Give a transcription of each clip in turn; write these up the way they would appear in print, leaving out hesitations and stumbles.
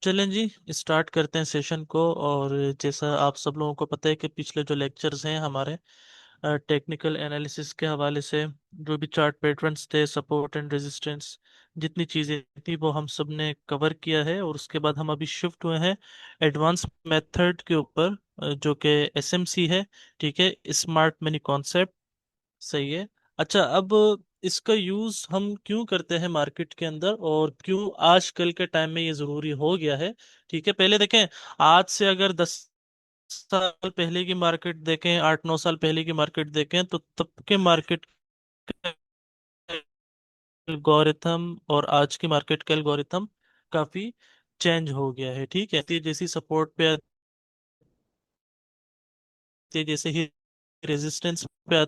चलें जी, स्टार्ट करते हैं सेशन को। और जैसा आप सब लोगों को पता है कि पिछले जो लेक्चर्स हैं हमारे टेक्निकल एनालिसिस के हवाले से, जो भी चार्ट पैटर्न्स थे, सपोर्ट एंड रेजिस्टेंस, जितनी चीज़ें थी वो हम सब ने कवर किया है। और उसके बाद हम अभी शिफ्ट हुए हैं एडवांस मेथड के ऊपर, जो कि एसएमसी है। ठीक है, स्मार्ट मनी कॉन्सेप्ट। सही है। अच्छा, अब इसका यूज हम क्यों करते हैं मार्केट के अंदर, और क्यों आजकल के टाइम में ये जरूरी हो गया है। ठीक है, पहले देखें, आज से अगर 10 साल पहले की मार्केट देखें, 8-9 साल पहले की मार्केट देखें, तो तब के मार्केट का एल्गोरिथम और आज की मार्केट का एल्गोरिथम काफी चेंज हो गया है। ठीक है, तो जैसी सपोर्ट पे आती है, जैसे ही रेजिस्टेंस पे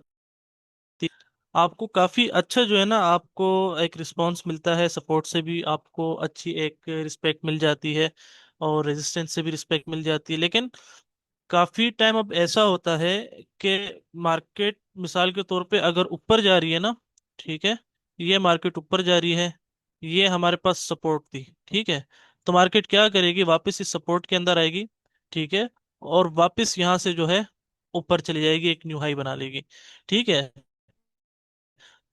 आपको काफी अच्छा जो है ना, आपको एक रिस्पांस मिलता है। सपोर्ट से भी आपको अच्छी एक रिस्पेक्ट मिल जाती है, और रेजिस्टेंस से भी रिस्पेक्ट मिल जाती है। लेकिन काफी टाइम अब ऐसा होता है कि मार्केट मिसाल के तौर पे अगर ऊपर जा रही है ना, ठीक है, ये मार्केट ऊपर जा रही है, ये हमारे पास सपोर्ट थी। ठीक है, तो मार्केट क्या करेगी, वापस इस सपोर्ट के अंदर आएगी। ठीक है, और वापस यहाँ से जो है ऊपर चली जाएगी, एक न्यू हाई बना लेगी। ठीक है,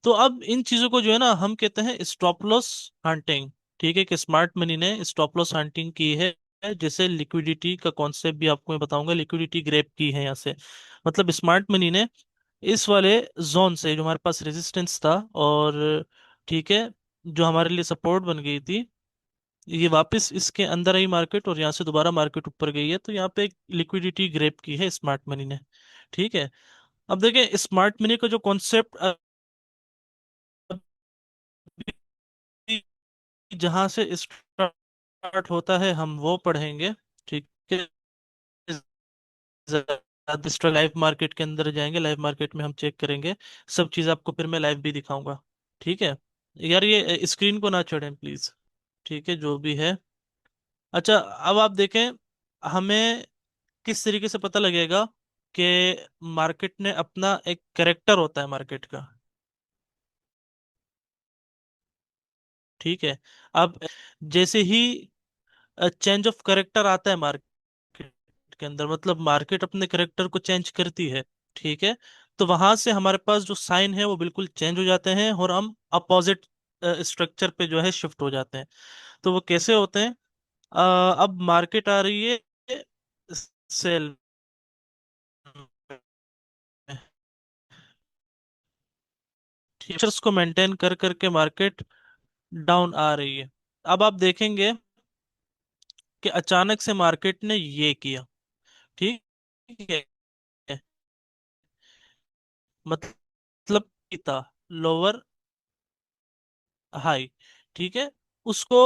तो अब इन चीजों को जो है ना हम कहते हैं स्टॉप लॉस हंटिंग। ठीक है, कि स्मार्ट मनी ने स्टॉप लॉस हंटिंग की है। जैसे लिक्विडिटी का कॉन्सेप्ट भी आपको मैं बताऊंगा, लिक्विडिटी ग्रैब की है यहाँ से। मतलब स्मार्ट मनी ने इस वाले जोन से, जो हमारे पास रेजिस्टेंस था और ठीक है, जो हमारे लिए सपोर्ट बन गई थी, ये वापस इसके अंदर आई मार्केट, और यहाँ से दोबारा मार्केट ऊपर गई है। तो यहाँ पे एक लिक्विडिटी ग्रैब की है स्मार्ट मनी ने। ठीक है, अब देखें स्मार्ट मनी का जो कॉन्सेप्ट जहां से स्टार्ट होता है हम वो पढ़ेंगे। ठीक है, ज्यादा लाइव मार्केट के अंदर जाएंगे, लाइव मार्केट में हम चेक करेंगे सब चीज, आपको फिर मैं लाइव भी दिखाऊंगा। ठीक है यार, ये स्क्रीन को ना छोड़ें प्लीज। ठीक है, जो भी है। अच्छा, अब आप देखें, हमें किस तरीके से पता लगेगा कि मार्केट ने अपना एक करेक्टर होता है मार्केट का। ठीक है, अब जैसे ही चेंज ऑफ करेक्टर आता है मार्केट के अंदर, मतलब मार्केट अपने करेक्टर को चेंज करती है। ठीक है, तो वहां से हमारे पास जो साइन है वो बिल्कुल चेंज हो जाते हैं, और हम अपोजिट स्ट्रक्चर पे जो है शिफ्ट हो जाते हैं। तो वो कैसे होते हैं? अब मार्केट आ रही है सेल फीचर्स को मेंटेन कर करके मार्केट डाउन आ रही है। अब आप देखेंगे कि अचानक से मार्केट ने ये किया। ठीक है, मतलब था लोअर हाई। ठीक है, उसको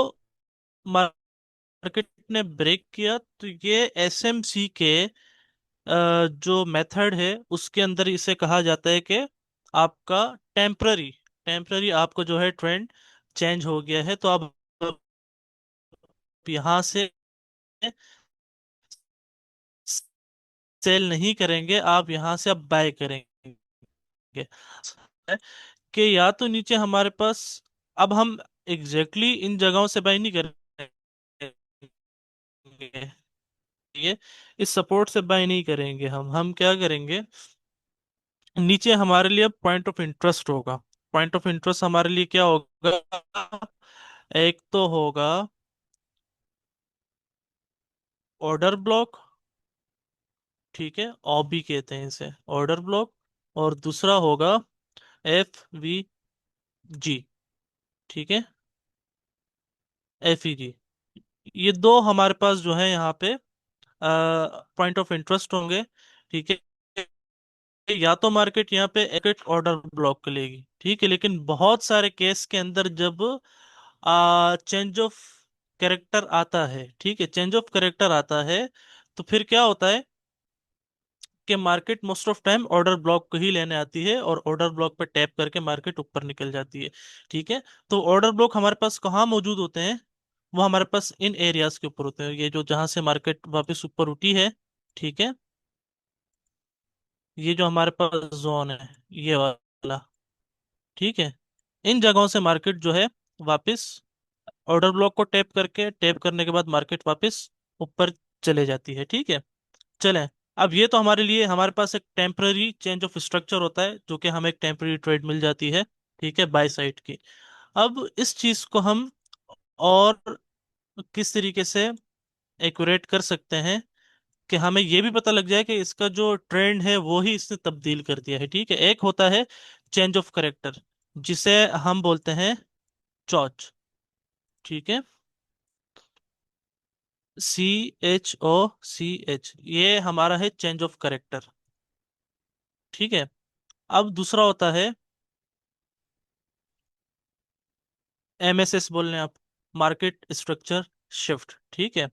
मार्केट ने ब्रेक किया, तो ये एसएमसी के जो मेथड है उसके अंदर इसे कहा जाता है कि आपका टेम्पररी टेम्पररी आपको जो है ट्रेंड चेंज हो गया है। तो आप यहाँ से सेल नहीं करेंगे, आप यहाँ से अब बाय करेंगे। कि या तो नीचे हमारे पास, अब हम एग्जैक्टली इन जगहों से बाय नहीं करेंगे, ये इस सपोर्ट से बाय नहीं करेंगे। हम क्या करेंगे, नीचे हमारे लिए पॉइंट ऑफ इंटरेस्ट होगा। पॉइंट ऑफ इंटरेस्ट हमारे लिए क्या होगा? एक तो होगा ऑर्डर ब्लॉक। ठीक है, ऑबी कहते हैं इसे, ऑर्डर ब्लॉक। और दूसरा होगा FVG। ठीक है, FEG। ये दो हमारे पास जो है यहाँ पे पॉइंट ऑफ इंटरेस्ट होंगे। ठीक है, या तो मार्केट यहाँ पे एक ऑर्डर ब्लॉक कर लेगी। ठीक है, लेकिन बहुत सारे केस के अंदर जब चेंज ऑफ कैरेक्टर आता है, ठीक है, चेंज ऑफ कैरेक्टर आता है, तो फिर क्या होता है कि market most of time order block को ही लेने आती है, और ऑर्डर ब्लॉक पे टैप करके मार्केट ऊपर निकल जाती है। ठीक है, तो ऑर्डर ब्लॉक हमारे पास कहाँ मौजूद होते हैं? वो हमारे पास इन एरियाज के ऊपर होते हैं, ये जो जहां से मार्केट वापस ऊपर उठी है। ठीक है, ये जो हमारे पास जोन है, ये वाला। ठीक है, इन जगहों से मार्केट जो है वापस ऑर्डर ब्लॉक को टैप करके, टैप करने के बाद मार्केट वापस ऊपर चले जाती है। ठीक है, चलें। अब ये तो हमारे लिए, हमारे पास एक टेम्पररी चेंज ऑफ स्ट्रक्चर होता है, जो कि हमें एक टेम्पररी ट्रेड मिल जाती है, ठीक है, बाय साइड की। अब इस चीज को हम और किस तरीके से एक्यूरेट कर सकते हैं कि हमें ये भी पता लग जाए कि इसका जो ट्रेंड है वो ही इसने तब्दील कर दिया है। ठीक है, एक होता है चेंज ऑफ करेक्टर, जिसे हम बोलते हैं चौच। ठीक है, CHOCH, ये हमारा है चेंज ऑफ करेक्टर। ठीक है, अब दूसरा होता है MSS, बोल रहे हैं आप, मार्केट स्ट्रक्चर शिफ्ट। ठीक है,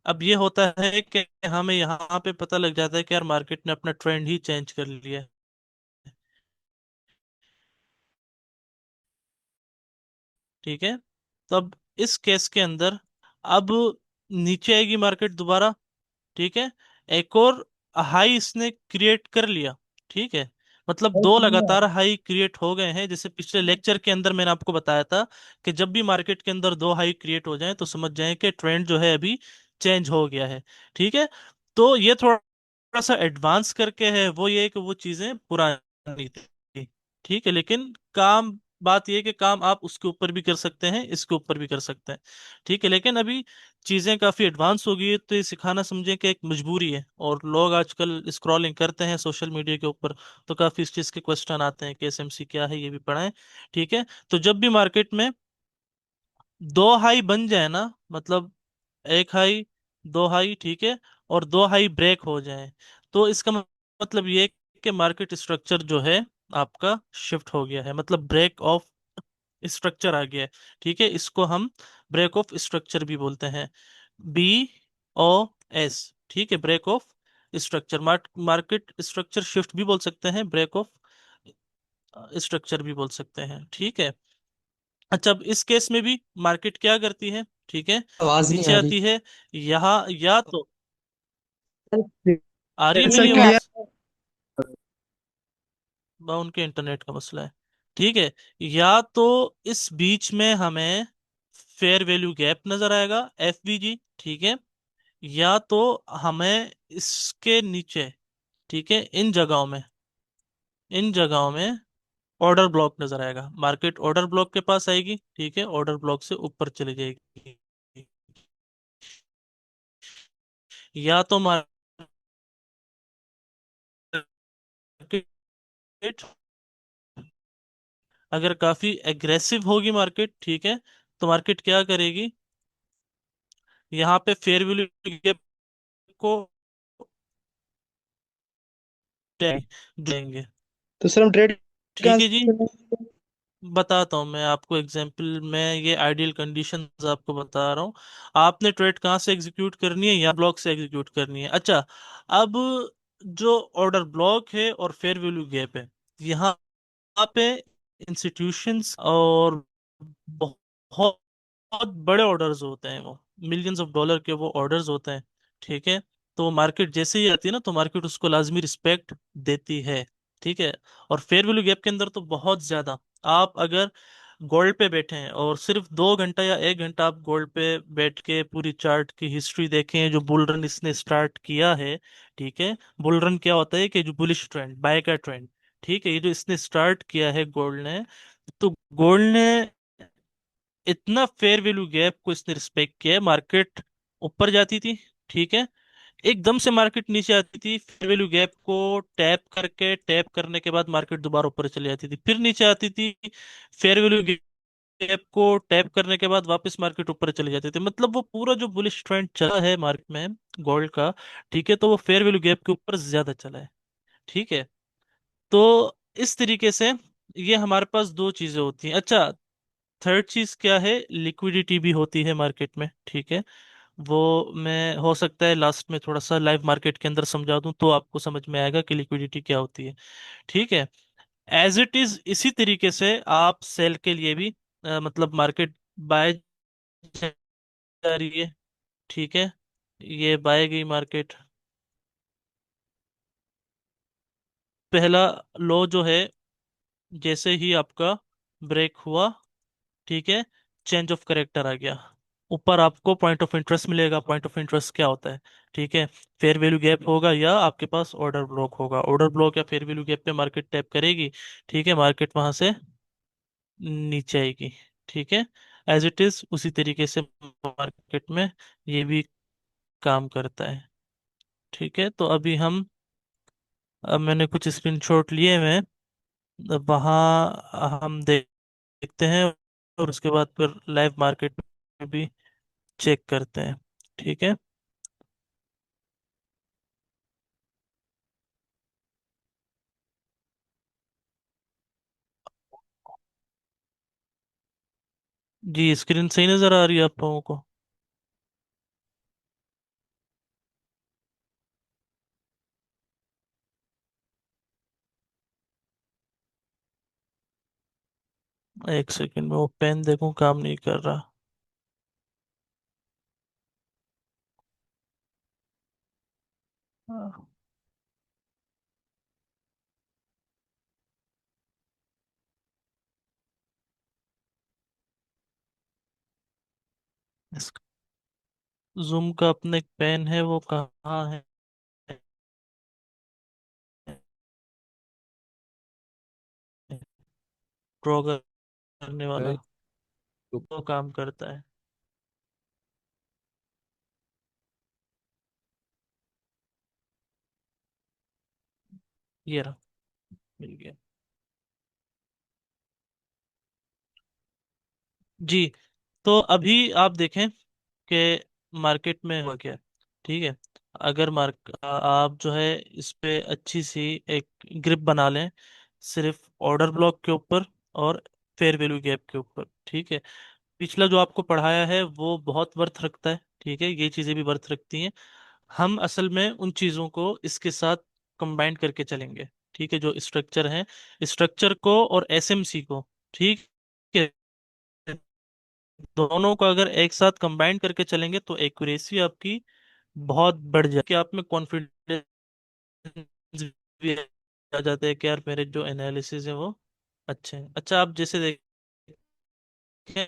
अब ये होता है कि हमें यहाँ पे पता लग जाता है कि यार मार्केट ने अपना ट्रेंड ही चेंज कर लिया है। ठीक है, तो अब इस केस के अंदर, अब नीचे आएगी मार्केट दोबारा। ठीक है, एक और हाई इसने क्रिएट कर लिया। ठीक है, मतलब दो लगातार हाई क्रिएट हो गए हैं। जैसे पिछले लेक्चर के अंदर मैंने आपको बताया था कि जब भी मार्केट के अंदर दो हाई क्रिएट हो जाएं तो समझ जाएं कि ट्रेंड जो है अभी चेंज हो गया है। ठीक है, तो ये थोड़ा सा एडवांस करके है, वो ये है कि वो चीजें पुरानी थी। ठीक है, लेकिन काम, बात ये है कि काम आप उसके ऊपर भी कर सकते हैं, इसके ऊपर भी कर सकते हैं। ठीक है, लेकिन अभी चीजें काफी एडवांस हो गई है, तो ये सिखाना समझे कि एक मजबूरी है, और लोग आजकल स्क्रॉलिंग करते हैं सोशल मीडिया के ऊपर, तो काफी इस चीज के क्वेश्चन आते हैं कि SMC क्या है, ये भी पढ़ाएं। ठीक है, तो जब भी मार्केट में दो हाई बन जाए ना, मतलब एक हाई, दो हाई, ठीक है, और दो हाई ब्रेक हो जाए, तो इसका मतलब ये है कि मार्केट स्ट्रक्चर जो है आपका शिफ्ट हो गया है, मतलब ब्रेक ऑफ स्ट्रक्चर आ गया है। ठीक है, इसको हम ब्रेक ऑफ स्ट्रक्चर भी बोलते हैं, BOS। ठीक है, break of structure, market structure shift भी बोल सकते हैं, ब्रेक ऑफ स्ट्रक्चर भी बोल सकते हैं। ठीक है, अच्छा, अब इस केस में भी मार्केट क्या करती है? ठीक है, आवाज नहीं नीचे आ रही। आती है, यहाँ या तो, आ रही है सर मेरी क्लियर। आवाज? उनके इंटरनेट का मसला है। ठीक है, या तो इस बीच में हमें फेयर वैल्यू गैप नजर आएगा, FVG। ठीक है, या तो हमें इसके नीचे, ठीक है, इन जगहों में ऑर्डर ब्लॉक नजर आएगा, मार्केट ऑर्डर ब्लॉक के पास आएगी। ठीक है, ऑर्डर ब्लॉक से ऊपर चली जाएगी, या तो मार्केट, अगर काफी एग्रेसिव होगी मार्केट, ठीक है, तो मार्केट क्या करेगी, यहाँ पे फेयर वैल्यू गैप को देंगे। तो सर हम ट्रेड कहाँ ठीक है से जी, करें? बताता हूँ मैं आपको एग्जांपल में, ये आइडियल कंडीशंस आपको बता रहा हूँ। आपने ट्रेड कहाँ से एग्जीक्यूट करनी है, या ब्लॉक से एग्जीक्यूट करनी है? अच्छा, अब जो ऑर्डर ब्लॉक है और फेयर वैल्यू गैप है, यहाँ पे इंस्टीट्यूशंस और बहुत बहुत बड़े ऑर्डर्स होते हैं, वो मिलियंस ऑफ डॉलर के वो ऑर्डर्स होते हैं। ठीक है, तो मार्केट जैसे ही आती है ना, तो मार्केट उसको लाजमी रिस्पेक्ट देती है। ठीक है, और फेयर वैल्यू गैप के अंदर तो बहुत ज्यादा। आप अगर गोल्ड पे बैठे हैं और सिर्फ 2 घंटा या 1 घंटा आप गोल्ड पे बैठ के पूरी चार्ट की हिस्ट्री देखें, जो बुल रन इसने स्टार्ट किया है। ठीक है, बुल रन क्या होता है कि जो बुलिश ट्रेंड, बाय का ट्रेंड। ठीक है, ये जो इसने स्टार्ट किया है गोल्ड ने, तो गोल्ड ने इतना फेयर वैल्यू गैप को इसने रिस्पेक्ट किया है। मार्केट ऊपर जाती थी, ठीक है, एकदम से मार्केट नीचे आती थी, फेयर वैल्यू गैप को टैप करके, टैप करने के बाद मार्केट दोबारा ऊपर चली जाती थी, फिर नीचे आती थी, फेयर वैल्यू गैप को टैप करने के बाद वापस मार्केट ऊपर चले जाते थे। मतलब वो पूरा जो बुलिश ट्रेंड चला है मार्केट में गोल्ड का, ठीक है, तो वो फेयर वैल्यू गैप के ऊपर ज्यादा चला है। ठीक है, तो इस तरीके से ये हमारे पास दो चीजें होती हैं। अच्छा, थर्ड चीज क्या है, लिक्विडिटी भी होती है मार्केट में। ठीक है, वो मैं हो सकता है लास्ट में थोड़ा सा लाइव मार्केट के अंदर समझा दूं, तो आपको समझ में आएगा कि लिक्विडिटी क्या होती है। ठीक है, एज इट इज इसी तरीके से आप सेल के लिए भी, मतलब मार्केट बाय जा रही है। ठीक है, ये बाय गई मार्केट, पहला लो जो है जैसे ही आपका ब्रेक हुआ, ठीक है, चेंज ऑफ करेक्टर आ गया। ऊपर आपको पॉइंट ऑफ इंटरेस्ट मिलेगा। पॉइंट ऑफ इंटरेस्ट क्या होता है? ठीक है, फेयर वैल्यू गैप होगा या आपके पास ऑर्डर ब्लॉक होगा। ऑर्डर ब्लॉक या फेयर वैल्यू गैप पे मार्केट टैप करेगी। ठीक है, मार्केट वहां से नीचे आएगी। ठीक है, एज इट इज उसी तरीके से मार्केट में ये भी काम करता है। ठीक है, तो अभी हम, अब मैंने कुछ स्क्रीनशॉट लिए हैं, अब वहाँ हम देखते हैं और उसके बाद फिर लाइव मार्केट में भी चेक करते हैं। ठीक है। जी, स्क्रीन सही नज़र आ रही है आप लोगों को? एक सेकंड में वो पेन देखूं, काम नहीं कर रहा। हाँ, जूम का अपना एक पेन है, वो कहाँ है? ड्रॉ करने वाला, भाई तो वो काम करता है। ये रहा, मिल गया। जी, तो अभी आप देखें कि मार्केट में हुआ क्या है। ठीक है, अगर आप जो है इस पे अच्छी सी एक ग्रिप बना लें, सिर्फ ऑर्डर ब्लॉक के ऊपर और फेयर वैल्यू गैप के ऊपर। ठीक है, पिछला जो आपको पढ़ाया है वो बहुत वर्थ रखता है। ठीक है, ये चीज़ें भी वर्थ रखती हैं। हम असल में उन चीज़ों को इसके साथ कंबाइन करके चलेंगे। ठीक है, जो स्ट्रक्चर है, स्ट्रक्चर को और एसएमसी को, ठीक है, दोनों को अगर एक साथ कंबाइन करके चलेंगे तो एक्यूरेसी आपकी बहुत बढ़ जाए कि आप में कॉन्फिडेंस भी आ जाता है कि यार मेरे जो एनालिसिस है वो अच्छे हैं। अच्छा, आप जैसे देखें,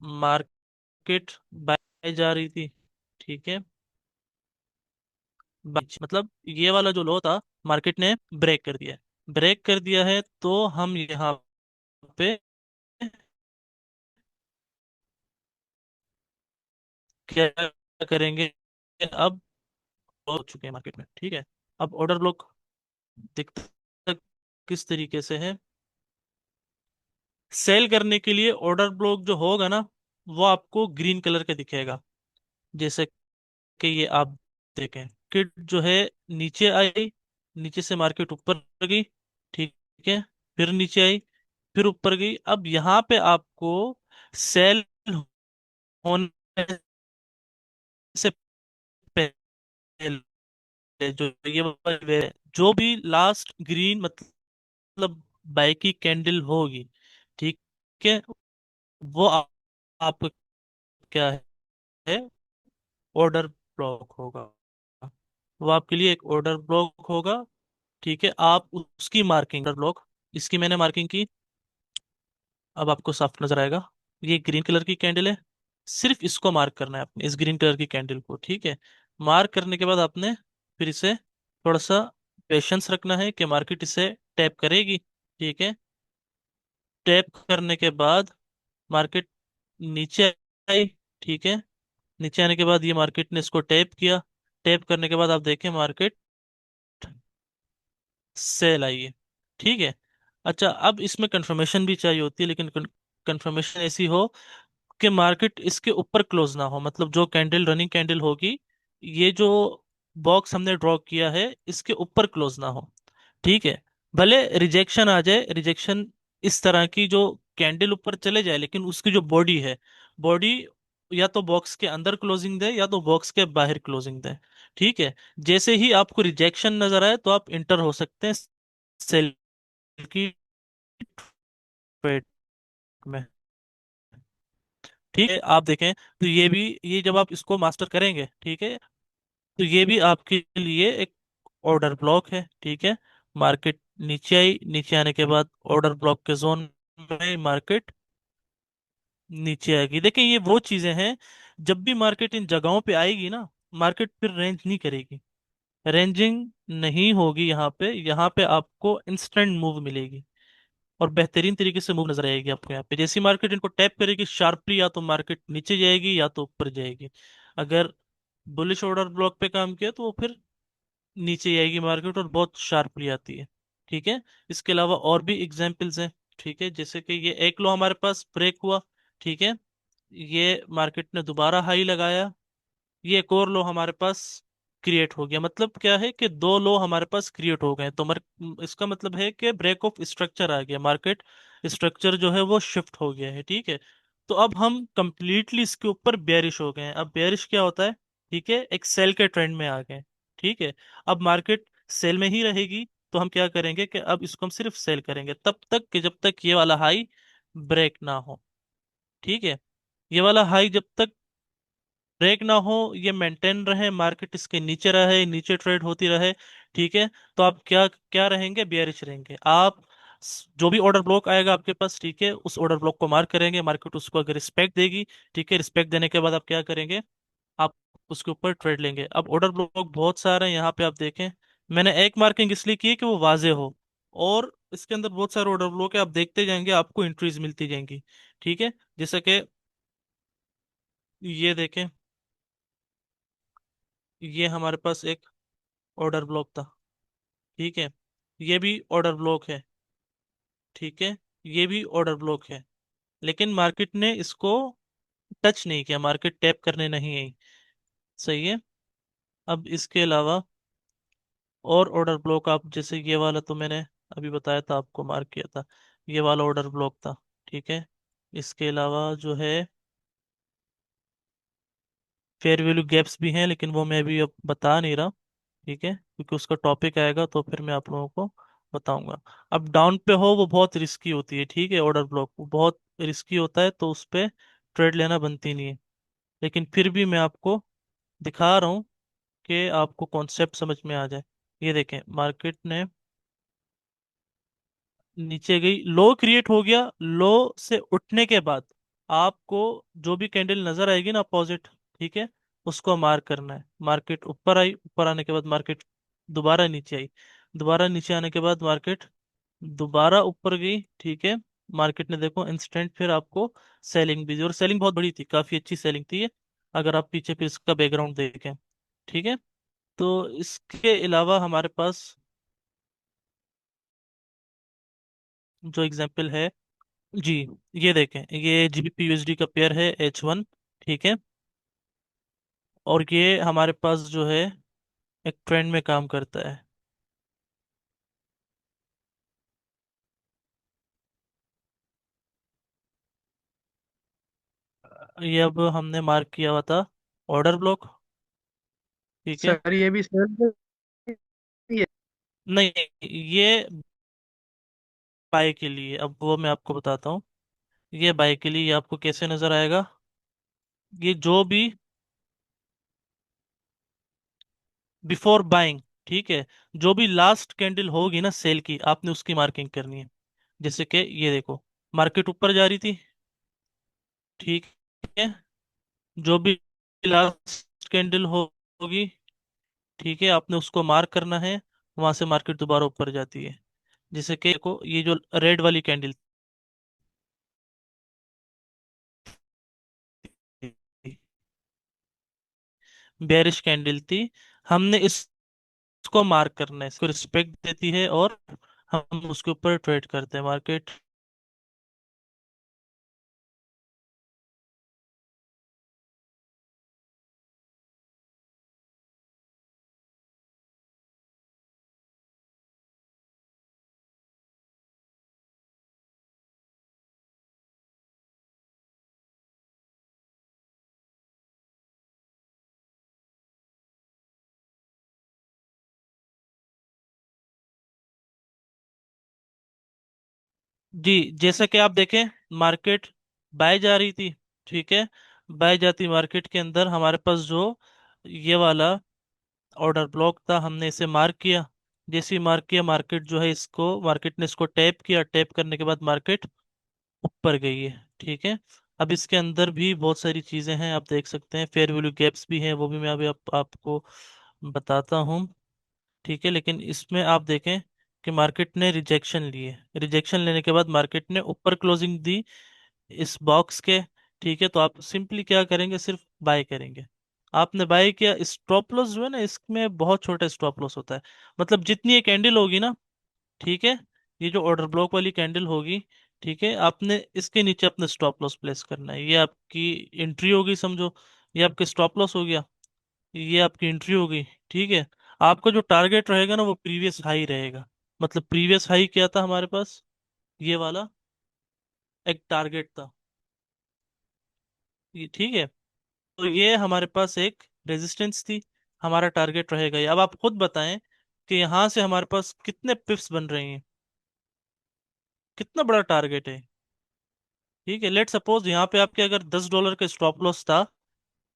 मार्केट बाय जा रही थी। ठीक है, मतलब ये वाला जो लो था, मार्केट ने ब्रेक कर दिया है। ब्रेक कर दिया है तो हम यहाँ पे क्या करेंगे? अब हो चुके हैं मार्केट में। ठीक है, अब ऑर्डर ब्लॉक दिखता किस तरीके से है। सेल करने के लिए ऑर्डर ब्लॉक जो होगा ना, वो आपको ग्रीन कलर का दिखेगा। जैसे कि ये आप देखें, किट जो है नीचे आई, नीचे से मार्केट ऊपर गई। ठीक है, फिर नीचे आई, फिर ऊपर गई। अब यहाँ पे आपको सेल होने से पहले जो ये वाली जो भी लास्ट ग्रीन मतलब बाई की कैंडल होगी, ठीक है, वो आपका क्या है? ऑर्डर ब्लॉक होगा। वो आपके लिए एक ऑर्डर ब्लॉक होगा। ठीक है, आप उसकी मार्किंग ऑर्डर ब्लॉक, इसकी मैंने मार्किंग की, अब आपको साफ नजर आएगा। ये ग्रीन कलर की कैंडल है, सिर्फ इसको मार्क करना है आपने, इस ग्रीन कलर की कैंडल को। ठीक है, मार्क करने के बाद आपने फिर इसे थोड़ा सा पेशेंस रखना है कि मार्केट इसे टैप करेगी। ठीक है, टैप करने के बाद मार्केट नीचे आई। ठीक है, नीचे आने के बाद ये मार्केट ने इसको टैप किया। टैप करने के बाद आप देखें मार्केट सेल आई है। ठीक है, अच्छा, अब इसमें कंफर्मेशन भी चाहिए होती है, लेकिन कंफर्मेशन ऐसी हो कि मार्केट इसके ऊपर क्लोज ना हो, मतलब जो कैंडल रनिंग कैंडल होगी, ये जो बॉक्स हमने ड्रॉ किया है इसके ऊपर क्लोज ना हो। ठीक है, भले रिजेक्शन आ जाए, रिजेक्शन इस तरह की जो कैंडल ऊपर चले जाए, लेकिन उसकी जो बॉडी है, बॉडी या तो बॉक्स के अंदर क्लोजिंग दे या तो बॉक्स के बाहर क्लोजिंग दे। ठीक है, जैसे ही आपको रिजेक्शन नजर आए तो आप इंटर हो सकते हैं सेल की ट्रेड में। ठीक है, आप देखें तो ये भी, ये जब आप इसको मास्टर करेंगे, ठीक है, तो ये भी आपके लिए एक ऑर्डर ब्लॉक है। ठीक है, मार्केट नीचे आई, नीचे आने के बाद ऑर्डर ब्लॉक के जोन में मार्केट नीचे आएगी। देखिए ये वो चीजें हैं, जब भी मार्केट इन जगहों पे आएगी ना, मार्केट फिर रेंज नहीं करेगी, रेंजिंग नहीं होगी। यहाँ पे आपको इंस्टेंट मूव मिलेगी और बेहतरीन तरीके से मूव नजर आएगी आपको। यहाँ पे जैसी मार्केट इनको टैप करेगी शार्पली, या तो मार्केट नीचे जाएगी या तो ऊपर जाएगी। अगर बुलिश ऑर्डर ब्लॉक पे काम किया तो वो फिर नीचे जाएगी मार्केट और बहुत शार्पली आती है। ठीक है, इसके अलावा और भी एग्जांपल्स हैं। ठीक है, जैसे कि ये एक लो हमारे पास ब्रेक हुआ। ठीक है, ये मार्केट ने दोबारा हाई लगाया, ये एक और लो हमारे पास क्रिएट हो गया। मतलब क्या है कि दो लो हमारे पास क्रिएट हो गए, तो इसका मतलब है कि ब्रेक ऑफ स्ट्रक्चर आ गया, मार्केट स्ट्रक्चर जो है वो शिफ्ट हो गया है। ठीक है, तो अब हम कंप्लीटली इसके ऊपर बेयरिश हो गए हैं। अब बेयरिश क्या होता है? ठीक है, एक सेल के ट्रेंड में आ गए। ठीक है, अब मार्केट सेल में ही रहेगी, तो हम क्या करेंगे कि अब इसको हम सिर्फ सेल करेंगे तब तक कि जब तक ये वाला हाई ब्रेक ना हो। ठीक है, ये वाला हाई जब तक ब्रेक ना हो, ये मेंटेन रहे, मार्केट इसके नीचे रहे, नीचे ट्रेड होती रहे। ठीक है, तो आप क्या क्या रहेंगे? बेयरिश रहेंगे आप। जो भी ऑर्डर ब्लॉक आएगा आपके पास, ठीक है, उस ऑर्डर ब्लॉक को मार्क करेंगे, मार्केट उसको अगर रिस्पेक्ट देगी, ठीक है, रिस्पेक्ट देने के बाद आप क्या करेंगे? आप उसके ऊपर ट्रेड लेंगे। अब ऑर्डर ब्लॉक बहुत सारे हैं यहाँ पे, आप देखें, मैंने एक मार्किंग इसलिए की है कि वो वाजे हो, और इसके अंदर बहुत सारे ऑर्डर ब्लॉक है, आप देखते जाएंगे आपको एंट्रीज मिलती जाएंगी। ठीक है, जैसे कि ये देखें, ये हमारे पास एक ऑर्डर ब्लॉक था। ठीक है, ये भी ऑर्डर ब्लॉक है। ठीक है, ये भी ऑर्डर ब्लॉक है, लेकिन मार्केट ने इसको टच नहीं किया, मार्केट टैप करने नहीं आई। सही है। अब इसके अलावा और ऑर्डर ब्लॉक, आप जैसे ये वाला तो मैंने अभी बताया था, आपको मार्क किया था, ये वाला ऑर्डर ब्लॉक था। ठीक है, इसके अलावा जो है फेयर वैल्यू गैप्स भी हैं, लेकिन वो मैं अभी अब बता नहीं रहा। ठीक है, क्योंकि उसका टॉपिक आएगा तो फिर मैं आप लोगों को बताऊंगा। अब डाउन पे हो वो बहुत रिस्की होती है। ठीक है, ऑर्डर ब्लॉक वो बहुत रिस्की होता है, तो उस पे ट्रेड लेना बनती नहीं है। लेकिन फिर भी मैं आपको दिखा रहा हूँ कि आपको कॉन्सेप्ट समझ में आ जाए। ये देखें, मार्केट ने नीचे गई, लो क्रिएट हो गया, लो से उठने के बाद आपको जो भी कैंडल नजर आएगी ना अपोजिट, ठीक है, उसको मार्क करना है। मार्केट ऊपर आई, ऊपर आने के बाद मार्केट दोबारा नीचे आई, दोबारा नीचे आने के बाद मार्केट दोबारा ऊपर गई। ठीक है, मार्केट ने देखो इंस्टेंट फिर आपको सेलिंग भी दी, और सेलिंग बहुत बड़ी थी, काफी अच्छी सेलिंग थी ये, अगर आप पीछे फिर इसका बैकग्राउंड देखें। ठीक है, तो इसके अलावा हमारे पास जो एग्जांपल है, जी, ये देखें, ये जीबीपी यूएसडी का पेयर है H1। ठीक है, और ये हमारे पास जो है एक ट्रेंड में काम करता है। ये अब हमने मार्क किया हुआ था ऑर्डर ब्लॉक। ठीक है, सर ये भी सेल है। नहीं, ये बाय के लिए, अब वो मैं आपको बताता हूँ। ये बाय के लिए, ये आपको कैसे नजर आएगा? ये जो भी बिफोर बाइंग, ठीक है, जो भी लास्ट कैंडल होगी ना सेल की, आपने उसकी मार्किंग करनी है। जैसे कि ये देखो, मार्केट ऊपर जा रही थी। ठीक है, जो भी लास्ट कैंडल होगी, ठीक है, आपने उसको मार्क करना है, वहां से मार्केट दोबारा ऊपर जाती है। जैसे कि देखो, ये जो रेड वाली कैंडल थी, बेरिश कैंडल थी, हमने इसको मार्क करना है, इसको रिस्पेक्ट देती है, और हम उसके ऊपर ट्रेड करते हैं मार्केट। जी, जैसा कि आप देखें, मार्केट बाय जा रही थी। ठीक है, बाय जाती मार्केट के अंदर हमारे पास जो ये वाला ऑर्डर ब्लॉक था, हमने इसे मार्क किया। जैसी मार्क किया, मार्केट जो है इसको, मार्केट ने इसको टैप किया, टैप करने के बाद मार्केट ऊपर गई है। ठीक है। अब इसके अंदर भी बहुत सारी चीजें हैं, आप देख सकते हैं, फेयर वैल्यू गैप्स भी हैं, वो भी मैं अभी आपको बताता हूँ। ठीक है। लेकिन इसमें आप देखें कि मार्केट ने रिजेक्शन लिए, रिजेक्शन लेने के बाद मार्केट ने ऊपर क्लोजिंग दी इस बॉक्स के। ठीक है। तो आप सिंपली क्या करेंगे, सिर्फ बाय करेंगे। आपने बाय किया, स्टॉप लॉस जो है ना, इसमें बहुत छोटा स्टॉप लॉस होता है। मतलब जितनी ये कैंडल होगी ना, ठीक है, ये जो ऑर्डर ब्लॉक वाली कैंडल होगी, ठीक है, आपने इसके नीचे अपना स्टॉप लॉस प्लेस करना है। ये आपकी एंट्री होगी समझो, ये आपका स्टॉप लॉस हो गया, ये आपकी एंट्री होगी। ठीक है। आपका जो टारगेट रहेगा ना, वो प्रीवियस हाई रहेगा। मतलब प्रीवियस हाई क्या था हमारे पास, ये वाला एक टारगेट था, ये ठीक है। तो ये हमारे पास एक रेजिस्टेंस थी, हमारा टारगेट रहेगा ये। अब आप खुद बताएं कि यहाँ से हमारे पास कितने पिप्स बन रही हैं, कितना बड़ा टारगेट है। ठीक है। लेट सपोज यहाँ पे आपके अगर $10 का स्टॉप लॉस था,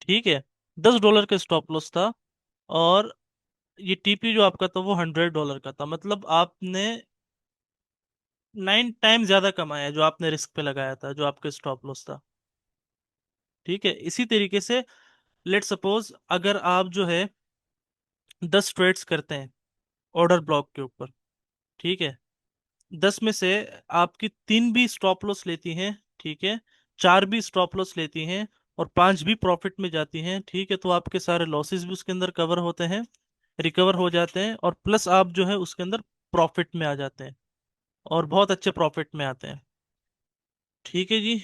ठीक है, $10 का स्टॉप लॉस था, और ये टीपी जो आपका था वो $100 का था, मतलब आपने 9 टाइम ज्यादा कमाया जो आपने रिस्क पे लगाया था, जो आपका स्टॉप लॉस था। ठीक है। इसी तरीके से लेट सपोज अगर आप जो है 10 ट्रेड्स करते हैं ऑर्डर ब्लॉक के ऊपर, ठीक है, 10 में से आपकी 3 भी स्टॉप लॉस लेती हैं, ठीक है, 4 भी स्टॉप लॉस लेती हैं, और 5 भी प्रॉफिट में जाती हैं, ठीक है, तो आपके सारे लॉसेस भी उसके अंदर कवर होते हैं, रिकवर हो जाते हैं, और प्लस आप जो है उसके अंदर प्रॉफिट में आ जाते हैं, और बहुत अच्छे प्रॉफिट में आते हैं। ठीक है जी।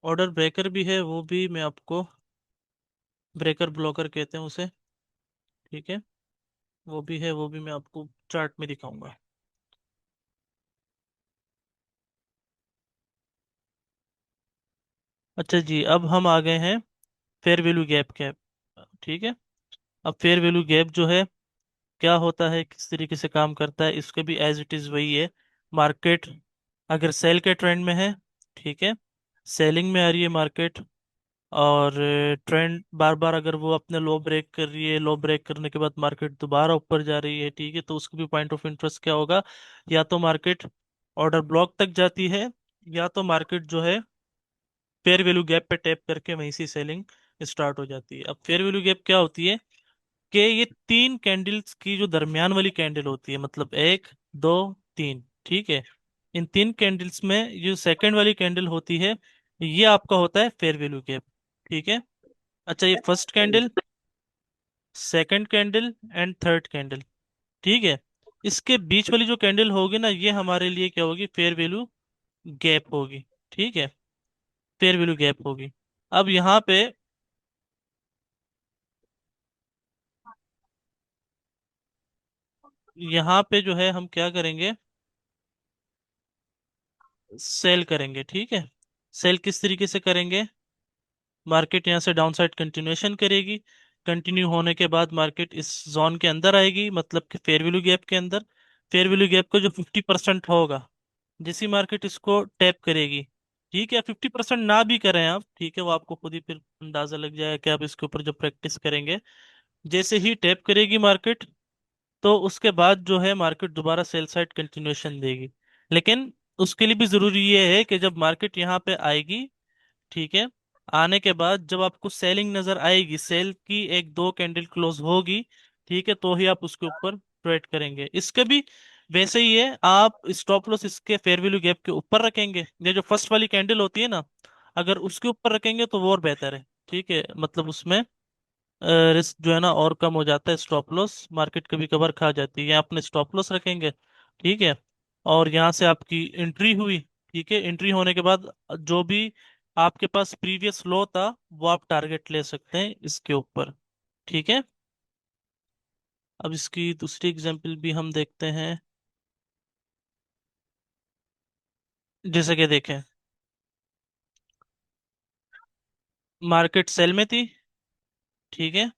ऑर्डर ब्रेकर भी है, वो भी मैं आपको, ब्रेकर ब्लॉकर कहते हैं उसे। ठीक है। वो भी है, वो भी मैं आपको चार्ट में दिखाऊंगा। अच्छा जी, अब हम आ गए हैं फेयर वैल्यू गैप के। ठीक है। अब फेयर वैल्यू गैप जो है क्या होता है, किस तरीके से काम करता है, इसके भी एज इट इज वही है। मार्केट अगर सेल के ट्रेंड में है, ठीक है, सेलिंग में आ रही है मार्केट, और ट्रेंड बार बार अगर वो अपने लो ब्रेक कर रही है, लो ब्रेक करने के बाद मार्केट दोबारा ऊपर जा रही है, ठीक है, तो उसका भी पॉइंट ऑफ इंटरेस्ट क्या होगा, या तो मार्केट ऑर्डर ब्लॉक तक जाती है, या तो मार्केट जो है फेयर वैल्यू गैप पे टैप करके वहीं से सेलिंग स्टार्ट हो जाती है। अब फेयर वैल्यू गैप क्या होती है कि ये 3 कैंडल्स की जो दरमियान वाली कैंडल होती है, मतलब 1, 2, 3, ठीक है, इन 3 कैंडल्स में जो सेकंड वाली कैंडल होती है, ये आपका होता है फेयर वैल्यू गैप। ठीक है। अच्छा, ये first candle, second candle and third candle, ठीक है, इसके बीच वाली जो कैंडल होगी ना, ये हमारे लिए क्या होगी, फेयर वैल्यू गैप होगी। ठीक है। फेयर वैल्यू गैप होगी। अब यहाँ पे, यहाँ पे जो है हम क्या करेंगे, सेल करेंगे। ठीक है। सेल किस तरीके से करेंगे, मार्केट यहाँ से डाउन साइड कंटिन्यूएशन करेगी, कंटिन्यू होने के बाद मार्केट इस जोन के अंदर आएगी, मतलब कि फेयर वैल्यू गैप के अंदर। फेयर वैल्यू गैप का जो 50% होगा, जैसी मार्केट इसको टैप करेगी, ठीक है, 50% ना भी करें आप, ठीक है, वो आपको खुद ही फिर अंदाजा लग जाएगा कि आप इसके ऊपर जब प्रैक्टिस करेंगे, जैसे ही टैप करेगी मार्केट, तो उसके बाद जो है मार्केट दोबारा सेल साइड कंटिन्यूएशन देगी। लेकिन उसके लिए भी जरूरी ये है कि जब मार्केट यहाँ पे आएगी, ठीक है, आने के बाद जब आपको सेलिंग नजर आएगी, सेल की 1, 2 कैंडल क्लोज होगी, ठीक है, तो ही आप उसके ऊपर ट्रेड करेंगे। इसके भी वैसे ही है, आप स्टॉप लॉस इसके फेयर वैल्यू गैप के ऊपर रखेंगे, ये जो फर्स्ट वाली कैंडल होती है ना, अगर उसके ऊपर रखेंगे तो वो और बेहतर है। ठीक है, मतलब उसमें रिस्क जो है ना और कम हो जाता है, स्टॉप लॉस मार्केट कभी कभार खा जाती है, यहाँ अपने स्टॉप लॉस रखेंगे। ठीक है। और यहाँ से आपकी एंट्री हुई, ठीक है, एंट्री होने के बाद जो भी आपके पास प्रीवियस लो था, वो आप टारगेट ले सकते हैं इसके ऊपर। ठीक है। अब इसकी दूसरी एग्जांपल भी हम देखते हैं। जैसे कि देखें, मार्केट सेल में थी, ठीक है,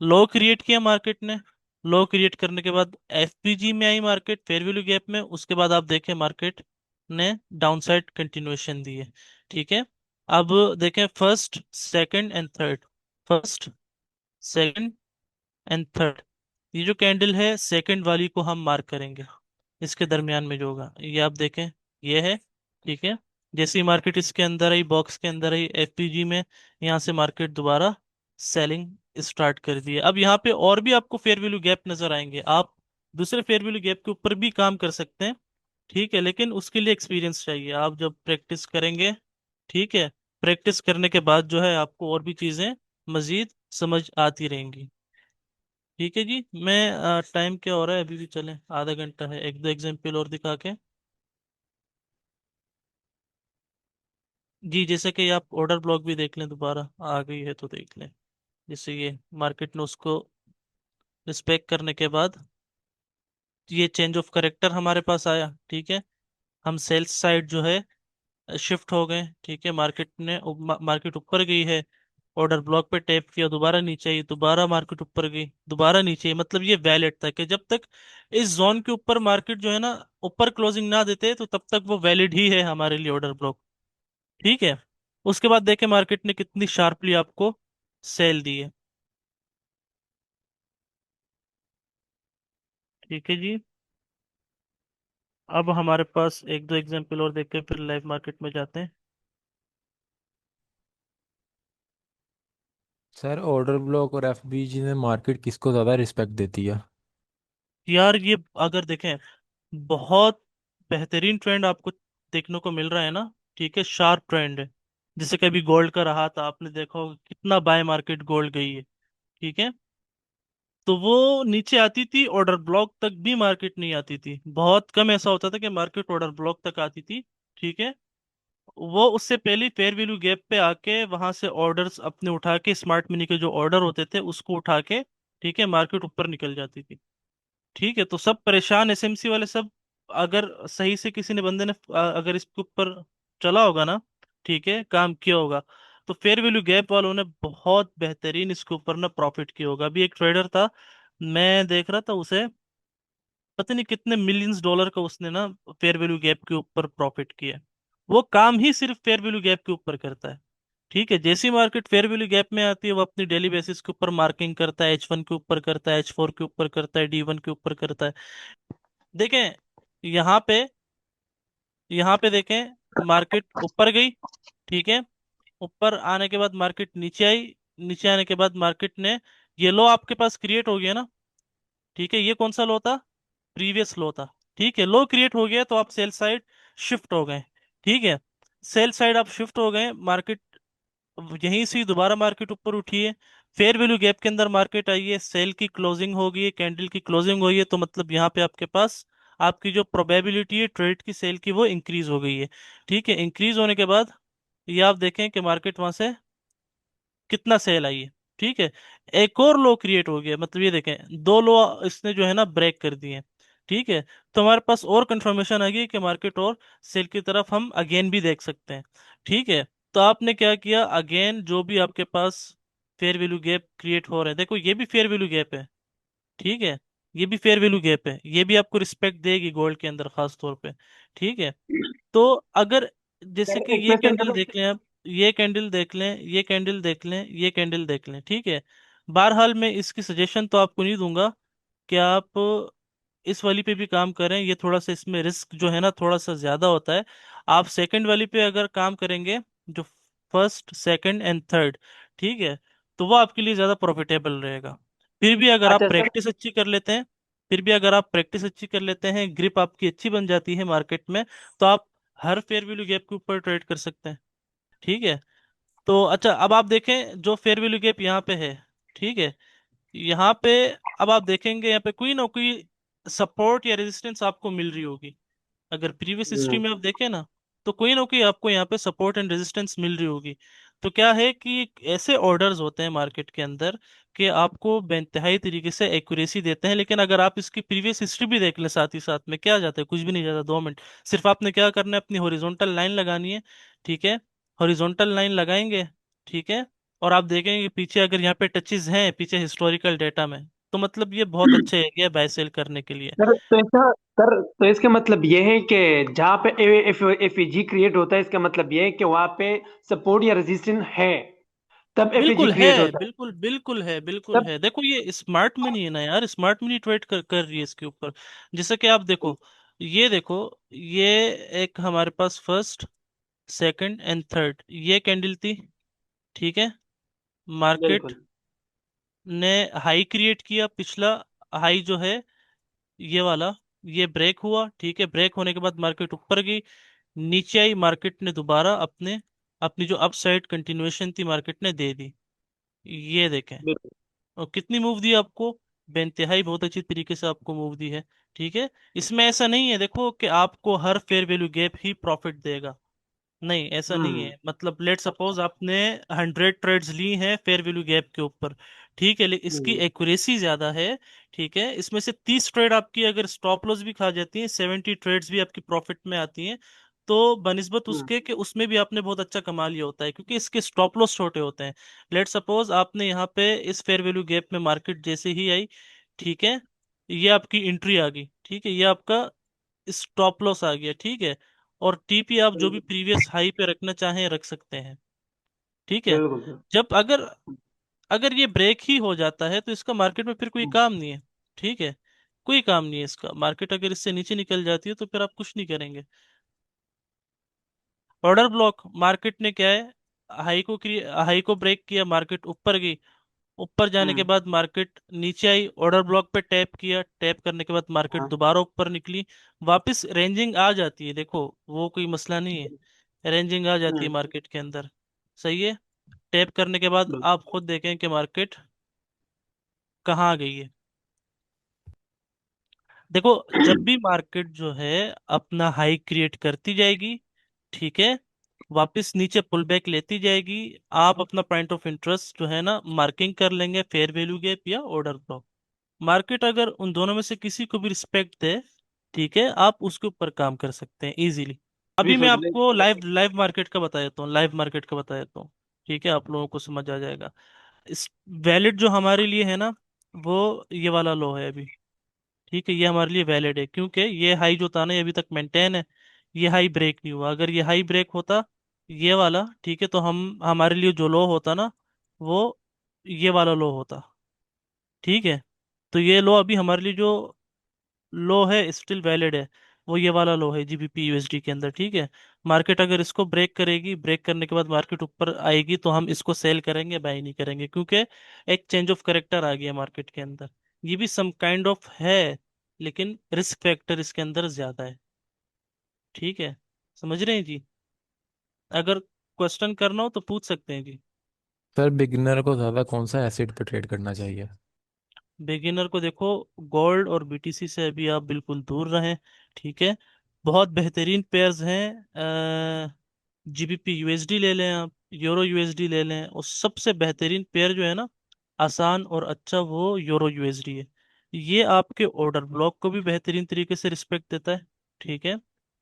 लो क्रिएट किया मार्केट ने, लो क्रिएट करने के बाद एफपीजी में आई मार्केट, फेयर वैल्यू गैप में, उसके बाद आप देखें मार्केट ने डाउनसाइड कंटिन्यूएशन दी है। ठीक है। अब देखें first, second and third, first, second and third, ये जो कैंडल है सेकंड वाली को हम मार्क करेंगे, इसके दरमियान में जो होगा ये आप देखें, ये है। ठीक है, जैसे ही मार्केट इसके अंदर आई, बॉक्स के अंदर आई एफपीजी में, यहाँ से मार्केट दोबारा सेलिंग स्टार्ट कर दी है। अब यहाँ पे और भी आपको फेयर वैल्यू गैप नजर आएंगे, आप दूसरे फेयर वैल्यू गैप के ऊपर भी काम कर सकते हैं। ठीक है, लेकिन उसके लिए एक्सपीरियंस चाहिए, आप जब प्रैक्टिस करेंगे, ठीक है, प्रैक्टिस करने के बाद जो है आपको और भी चीजें मजीद समझ आती रहेंगी। ठीक है जी, मैं टाइम क्या हो रहा है, अभी भी चलें, आधा घंटा है, एक दो एग्जाम्पल और दिखा के। जी, जैसे कि आप ऑर्डर ब्लॉक भी देख लें, दोबारा आ गई है तो देख लें। जैसे ये मार्केट ने उसको रिस्पेक्ट करने के बाद ये चेंज ऑफ करेक्टर हमारे पास आया। ठीक है, हम सेल्स साइड जो है शिफ्ट हो गए। ठीक है, मार्केट ऊपर गई है, ऑर्डर ब्लॉक पे टैप किया, दोबारा नीचे आई, दोबारा मार्केट ऊपर गई, दोबारा नीचे आई। मतलब ये वैलिड था कि जब तक इस जोन के ऊपर मार्केट जो है ना ऊपर क्लोजिंग ना देते तो तब तक वो वैलिड ही है हमारे लिए ऑर्डर ब्लॉक। ठीक है, उसके बाद देखें मार्केट ने कितनी शार्पली आपको सेल दी है। ठीक है जी, अब हमारे पास एक दो एग्जांपल और देख के फिर लाइव मार्केट में जाते हैं। सर ऑर्डर ब्लॉक और एफबीजी में मार्केट किसको ज़्यादा रिस्पेक्ट देती है? यार ये अगर देखें, बहुत बेहतरीन ट्रेंड आपको देखने को मिल रहा है ना। ठीक है, शार्प ट्रेंड है। जैसे कि अभी गोल्ड का रहा था, आपने देखा होगा कितना बाय मार्केट गोल्ड गई है। ठीक है, तो वो नीचे आती थी, ऑर्डर ब्लॉक तक भी मार्केट नहीं आती थी, बहुत कम ऐसा होता था कि मार्केट ऑर्डर ब्लॉक तक आती थी। ठीक है, वो उससे पहले फेयर वैल्यू गैप पे आके वहां से ऑर्डर्स अपने उठा के, स्मार्ट मनी के जो ऑर्डर होते थे उसको उठा के, ठीक है, मार्केट ऊपर निकल जाती थी। ठीक है, तो सब परेशान, एसएमसी वाले सब। अगर सही से किसी ने बंदे ने अगर इसके ऊपर चला होगा ना, ठीक है, काम किया होगा, तो फेयर वैल्यू गैप वालों ने बहुत बेहतरीन इसके ऊपर ना प्रॉफिट किया होगा। अभी एक ट्रेडर था, मैं देख रहा था उसे, पता नहीं कितने मिलियंस डॉलर का उसने ना फेयर वैल्यू गैप के ऊपर प्रॉफिट किया है। वो काम ही सिर्फ फेयर वैल्यू गैप के ऊपर करता है। ठीक है, जैसी मार्केट फेयर वैल्यू गैप में आती है वो अपनी डेली बेसिस के ऊपर मार्किंग करता है, H1 के ऊपर करता है, H4 के ऊपर करता है, D1 के ऊपर करता है। देखें यहाँ पे, यहाँ पे देखें, मार्केट ऊपर गई। ठीक है, ऊपर आने के बाद मार्केट नीचे आई, नीचे आने के बाद मार्केट ने, ये लो आपके पास क्रिएट हो गया ना। ठीक है, ये कौन सा लो था, प्रीवियस लो था। ठीक है, लो क्रिएट हो गया तो आप सेल साइड शिफ्ट हो गए। ठीक है, सेल साइड आप शिफ्ट हो गए, मार्केट यहीं से दोबारा मार्केट ऊपर उठी है, फेयर वैल्यू गैप के अंदर मार्केट आई है, सेल की क्लोजिंग हो गई है, कैंडल की क्लोजिंग हुई है, तो मतलब यहाँ पे आपके पास आपकी जो प्रोबेबिलिटी है ट्रेड की सेल की वो इंक्रीज हो गई है। ठीक है, इंक्रीज होने के बाद ये आप देखें कि मार्केट वहां से कितना सेल आई है। ठीक है, एक और लो क्रिएट हो गया, मतलब ये देखें दो लो इसने जो है ना ब्रेक कर दिए। ठीक है, तो हमारे पास और कंफर्मेशन आ गई कि मार्केट और सेल की तरफ हम अगेन भी देख सकते हैं। ठीक है, तो आपने क्या किया, अगेन जो भी आपके पास फेयर वैल्यू गैप क्रिएट हो रहे हैं, देखो ये भी फेयर वैल्यू गैप है। ठीक है, ये भी फेयर वैल्यू गैप है, ये भी आपको रिस्पेक्ट देगी गोल्ड के अंदर खास तौर पे। ठीक है, तो अगर जैसे सर कि ये इसमें सर कैंडल देख लें आप, ये कैंडल देख लें, ये कैंडल देख लें, ये कैंडल देख लें। ठीक है, बहरहाल मैं इसकी सजेशन तो आपको नहीं दूंगा कि आप इस वाली पे भी काम करें, ये थोड़ा सा इसमें रिस्क जो है ना थोड़ा सा ज्यादा होता है। आप सेकंड वाली पे अगर काम करेंगे, जो फर्स्ट सेकंड एंड थर्ड, ठीक है, तो वो आपके लिए ज्यादा प्रॉफिटेबल रहेगा। फिर भी अगर आप अच्छा सर। प्रैक्टिस अच्छी कर लेते हैं, फिर भी अगर आप प्रैक्टिस अच्छी कर लेते हैं, ग्रिप आपकी अच्छी बन जाती है मार्केट में, तो आप हर फेयर वैल्यू गैप के ऊपर ट्रेड कर सकते हैं। ठीक है, तो अच्छा अब आप देखें जो फेयर वैल्यू गैप यहाँ पे है। ठीक है, यहाँ पे अब आप देखेंगे यहाँ पे कोई ना कोई सपोर्ट या रेजिस्टेंस आपको मिल रही होगी। अगर प्रीवियस हिस्ट्री हम्म। में आप देखें ना, तो कोई ना कोई आपको यहाँ पे सपोर्ट एंड रेजिस्टेंस मिल रही होगी। तो क्या है कि ऐसे ऑर्डर्स होते हैं मार्केट के अंदर कि आपको बेइंतहाई तरीके से एक्यूरेसी देते हैं, लेकिन अगर आप इसकी प्रीवियस हिस्ट्री भी देख लें साथ ही साथ में, क्या जाता है, कुछ भी नहीं जाता, 2 मिनट। सिर्फ आपने क्या करना है, अपनी हॉरिजॉन्टल लाइन लगानी है। ठीक है, हॉरिजॉन्टल लाइन लगाएंगे, ठीक है, और आप देखेंगे कि पीछे अगर यहाँ पे टचेस हैं पीछे हिस्टोरिकल डेटा में, तो मतलब ये बहुत अच्छा एरिया है बाय सेल करने के लिए। सर तो ऐसा, सर तो इसका मतलब ये है कि जहाँ पे एफ एफ जी क्रिएट होता है, इसका मतलब ये है कि वहाँ पे सपोर्ट या रेजिस्टेंस है। तब एफएजी बिल्कुल है, क्रिएट होता है। बिल्कुल बिल्कुल है, बिल्कुल तब है। देखो ये स्मार्ट मनी है ना यार, स्मार्ट मनी ट्रेड कर रही है इसके ऊपर। जैसे कि आप देखो, ये देखो, ये एक हमारे पास फर्स्ट, सेकंड एंड थर्ड ये कैंडल थी, ठीक है। मार्केट बिल्कुल। ने हाई क्रिएट किया, पिछला हाई जो है ये वाला, ये ब्रेक हुआ, ठीक है। ब्रेक होने के बाद मार्केट ऊपर गई, नीचे आई, मार्केट ने दोबारा अपने अपनी जो अपसाइड कंटिन्यूएशन थी मार्केट ने दे दी। ये देखें, बिल्कुल। और कितनी मूव दी आपको, बेइंतहाई बहुत अच्छी तरीके से आपको मूव दी है, ठीक है। इसमें ऐसा नहीं है देखो कि आपको हर फेयर वैल्यू गैप ही प्रॉफिट देगा, नहीं ऐसा नहीं हम्म। है। मतलब लेट सपोज आपने 100 ट्रेड्स ली हैं फेयर वैल्यू गैप के ऊपर, ठीक है, लेकिन इसकी हम्म। एक्यूरेसी ज्यादा है, ठीक है। इसमें से 30 ट्रेड आपकी अगर स्टॉप लॉस भी खा जाती है, 70 ट्रेड्स भी आपकी प्रॉफिट में आती हैं, तो बनिस्बत हम्म। उसके कि उसमें भी आपने बहुत अच्छा कमा लिया होता है, क्योंकि इसके स्टॉप लॉस छोटे होते हैं। लेट सपोज आपने यहाँ पे इस फेयर वैल्यू गैप में मार्केट जैसे ही आई, ठीक है, ये आपकी एंट्री आ गई, ठीक है, ये आपका स्टॉप लॉस आ गया, ठीक है। और टीपी आप जो भी बिल्कुल। प्रीवियस हाई पे रखना चाहें रख सकते हैं, ठीक है। बिल्कुल। जब अगर अगर ये ब्रेक ही हो जाता है तो इसका मार्केट में फिर कोई काम नहीं है, ठीक है, कोई काम नहीं है इसका। मार्केट अगर इससे नीचे निकल जाती है तो फिर आप कुछ नहीं करेंगे। ऑर्डर ब्लॉक, मार्केट ने क्या है, हाई को ब्रेक किया, मार्केट ऊपर गई, ऊपर जाने के हम्म। बाद मार्केट नीचे आई, ऑर्डर ब्लॉक पे टैप किया, टैप करने के बाद मार्केट हाँ। दोबारा ऊपर निकली, वापस रेंजिंग आ जाती है, देखो वो कोई मसला नहीं है, रेंजिंग आ जाती है हम्म। मार्केट के अंदर, सही है। टैप करने के बाद बिल्कुल। आप खुद देखें कि मार्केट कहाँ आ गई है। देखो जब भी मार्केट जो है अपना हाई क्रिएट करती जाएगी, ठीक है, वापस नीचे पुल बैक लेती जाएगी, आप अपना पॉइंट ऑफ इंटरेस्ट जो है ना मार्किंग कर लेंगे, फेयर वैल्यू गैप या ऑर्डर ब्लॉक। मार्केट अगर उन दोनों में से किसी को भी रिस्पेक्ट दे, ठीक है, आप उसके ऊपर काम कर सकते हैं इजीली। भी अभी मैं सोच ले। आपको लाइव लाइव मार्केट का बता देता हूँ, लाइव मार्केट का बता देता हूँ, ठीक है, आप लोगों को समझ आ जाएगा। इस वैलिड जो हमारे लिए है ना, वो ये वाला लो है अभी, ठीक है, ये हमारे लिए वैलिड है क्योंकि ये हाई जो था ना ये अभी तक मेंटेन है, ये हाई ब्रेक नहीं हुआ। अगर ये हाई ब्रेक होता, ये वाला, ठीक है, तो हम हमारे लिए जो लो होता ना, वो ये वाला लो होता, ठीक है। तो ये लो अभी हमारे लिए जो लो है स्टिल वैलिड है, वो ये वाला लो है जीबीपी यूएसडी के अंदर, ठीक है। मार्केट अगर इसको ब्रेक करेगी, ब्रेक करने के बाद मार्केट ऊपर आएगी, तो हम इसको सेल करेंगे, बाय नहीं करेंगे, क्योंकि एक चेंज ऑफ करेक्टर आ गया मार्केट के अंदर। ये भी सम काइंड ऑफ है, लेकिन रिस्क फैक्टर इसके अंदर ज्यादा है, ठीक है, समझ रहे हैं जी। अगर क्वेश्चन करना हो तो पूछ सकते हैं जी। सर बिगिनर को ज़्यादा कौन सा एसेट पे ट्रेड करना चाहिए? बिगिनर को देखो, गोल्ड और बीटीसी से अभी आप बिल्कुल दूर रहें, ठीक है। बहुत बेहतरीन पेयर्स हैं, जीबीपी यूएसडी ले लें आप, यूरो यूएसडी ले लें, और सबसे बेहतरीन पेयर जो है ना, आसान और अच्छा, वो यूरो यूएसडी है। ये आपके ऑर्डर ब्लॉक को भी बेहतरीन तरीके से रिस्पेक्ट देता है, ठीक है।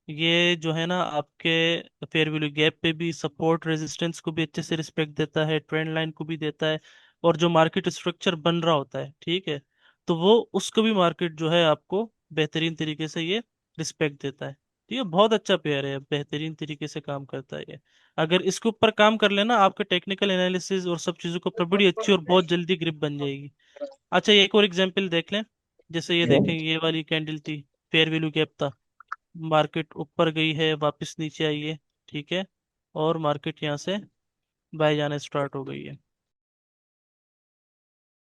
ये जो है ना आपके फेयर वैल्यू गैप पे भी सपोर्ट रेजिस्टेंस को भी अच्छे से रिस्पेक्ट देता है, ट्रेंड लाइन को भी देता है, और जो मार्केट स्ट्रक्चर बन रहा होता है, ठीक है, तो वो उसको भी मार्केट जो है आपको बेहतरीन तरीके से ये रिस्पेक्ट देता है। ठीक है, बहुत अच्छा पेयर है, बेहतरीन तरीके से काम करता है ये। अगर इसके ऊपर काम कर लेना, आपके टेक्निकल एनालिसिस और सब चीज़ों के ऊपर बड़ी अच्छी और बहुत जल्दी ग्रिप बन जाएगी। अच्छा, ये एक और एग्जांपल देख लें। जैसे ये देखें, ये वाली कैंडल थी, फेयर वैल्यू गैप था, मार्केट ऊपर गई है, वापस नीचे आई है, ठीक है, और मार्केट यहाँ से बाय जाना स्टार्ट हो गई है।